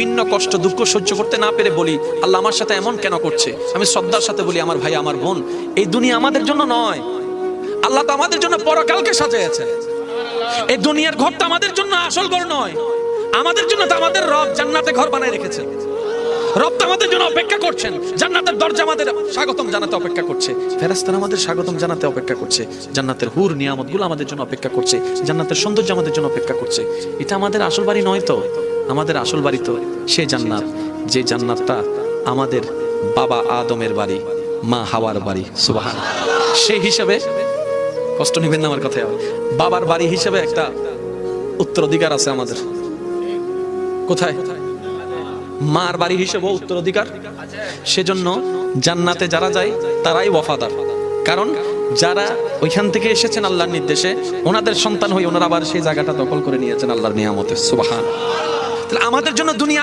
ভিন্ন কষ্ট দুঃখ সহ্য করতে না পেরে বলি, আল্লাহ আমার সাথে এমন কেন করছে? আমি শ্রদ্ধার সাথে বলি, আমার ভাই আমার বোন, এই দুনিয়া আমাদের জন্য নয়। আল্লাহ তো আমাদের জন্য পরকালকে সাজিয়েছেন। এই দুনিয়ার ঘরটা আমাদের জন্য আসল ঘর নয়, আমাদের জন্য তো আমাদের রব জান্নাতে ঘর বানায় রেখেছেন। রব তো আমাদের জন্য অপেক্ষা করছেন, জান্নাতের দরজা আমাদের স্বাগতম জানাতে অপেক্ষা করছে, ফেরেশতারা আমাদের স্বাগতম জানাতে অপেক্ষা করছে, জান্নাতের হুর নিয়ামতগুলো আমাদের জন্য অপেক্ষা করছে, জান্নাতের সৌন্দর্য আমাদের জন্য অপেক্ষা করছে। এটা আমাদের আসল বাড়ি নয় তো, আমাদের আসল বাড়ি তো সেই জান্নাত, যে জান্নাতটা আমাদের বাবা আদমের বাড়ি, মা হাওয়ার বাড়ি। সুবহানাল্লাহ। সেই হিসাবে কষ্ট নেবেন না আমার কথায়, বাবার বাড়ি হিসেবে একটা উত্তরাধিকার আছে আমাদের। কোথায়? মার বাড়ি হিসেবে উত্তরাধিকার। সেজন্য জান্নাতে যারা যায় তারাই ওয়াফাদার, কারণ যারা ওইখান থেকে এসেছেন আল্লাহর নির্দেশে, ওনাদের সন্তান হয়ে ওনারা আবার সেই জায়গাটা দখল করে নিয়েছেন আল্লাহর নিয়ামতে। সুবহানাল্লাহ। তাহলে আমাদের জন্য দুনিয়া